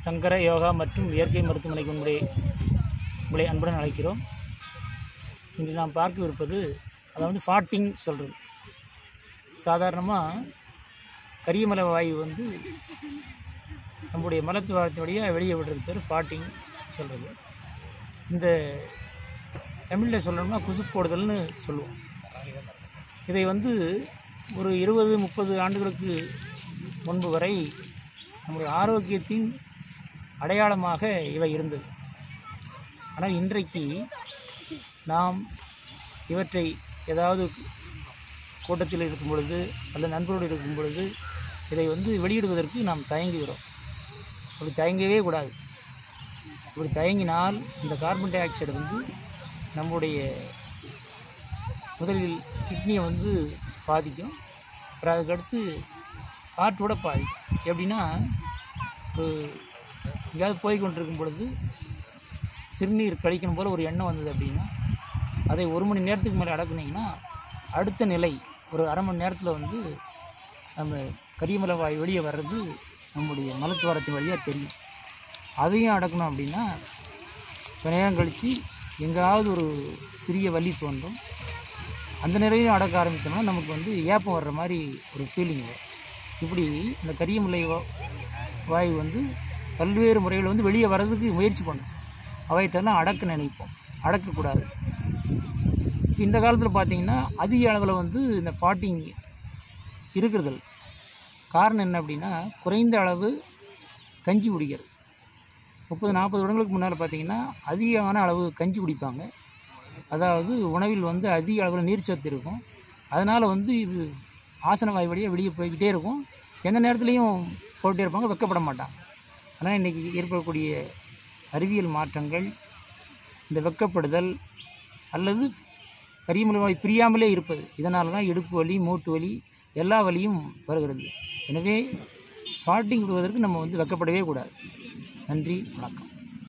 சங்கர யோகா மற்றும் இயற்கை மருத்துவமனைக்கு உங்களை அன்புடன் அழைக்கிறோம். இன்று நாம் பார்க்கவிருப்பது அதாவது ஃபார்ட்டிங் சொல்கிறது. சாதாரணமாக கரியமலை வாயு நம்முடைய மலத்துவாரத்தின் வழியாக வெளியே விடுறது பேர் ஃபார்ட்டிங் சொல்கிறது. இந்த தமிழில் சொல்லணும்னா குசு போடுதல்னு சொல்லுவோம். இதை ஒரு 20-30 ஆண்டுகளுக்கு முன்பு வரை நம்முடைய ஆரோக்கியத்தின் அடையாளமாக இவை இருந்தது. ஆனால் இன்றைக்கு நாம் இவற்றை ஏதாவது கூட்டத்தில் இருக்கும் பொழுது அல்லது நண்பரோடு இருக்கும் பொழுது இதை வெளியிடுவதற்கு நாம் தயங்குகிறோம். அப்படி தயங்கவே கூடாது. இப்படி தயங்கினால் இந்த கார்பன் டை ஆக்சைடு நம்முடைய முதலில் கிட்னியை பாதிக்கும். அப்புறம் அதுக்கடுத்து ஹார்ட்டோட பாதிக்கும். எப்படின்னா எங்கேயாவது போய் கொண்டிருக்கும் பொழுது சிறுநீர் கழிக்கணும் போல் ஒரு எண்ணம் வந்தது அப்படின்னா அதை 1 மணி நேரத்துக்கு மேலே அடக்குனீங்கன்னா அடுத்த நிலை ஒரு அரை மணி நேரத்தில் நம்ம கரியமலை வாயு வெளியே வர்றது நம்முடைய மலத்துவாரத்தின் வழியாக தெரியும். அதையும் அடக்கணும் அப்படின்னா கொஞ்ச நேரம் கழித்து எங்கேயாவது ஒரு சிறிய வலி தோன்றும். அந்த நிலையும் அடக்க ஆரம்பித்தோம்னா நமக்கு ஏப்பம் வர்ற மாதிரி ஒரு ஃபீலிங் வரும். இப்படி இந்த கரியமலை வாயு பல்வேறு முறையில் வெளியே வர்றதுக்கு முயற்சி பண்ணும். அவைகிட்டெல்லாம் அடக்க நினைப்போம், அடக்கக்கூடாது. இந்த காலத்தில் பார்த்திங்கன்னா அதிக அளவில் இந்த ஃபார்ட்டிங் இருக்கிறதில்ல. காரணம் என்ன அப்படின்னா குறைந்த அளவு கஞ்சி குடிக்கிறது. 30-40 வருடங்களுக்கு முன்னால் பார்த்திங்கன்னா அதிகமான அளவு கஞ்சி குடிப்பாங்க. அதாவது உணவில் அதிக அளவில் நீர்ச்சத்து இருக்கும். அதனால் இது ஆசன வாய் வழியாக வெளியே போய்கிட்டே இருக்கும். எந்த நேரத்துலையும் போயிட்டே இருப்பாங்க, வெக்கப்பட மாட்டாங்க. ஆனால் இன்றைக்கி ஏற்படக்கூடிய அறிவியல் மாற்றங்கள் இந்த வெக்கப்படுதல் அல்லது கரியமலை வாயு பிரியாமலே இருப்பது, இதனால தான் இடுப்பு வலி, மூட்டு வலி, எல்லா வலியும் வருகிறது. எனவே ஃபார்ட்டிங் விடுவதற்கு நம்ம வெக்கப்படவே கூடாது. நன்றி, வணக்கம்.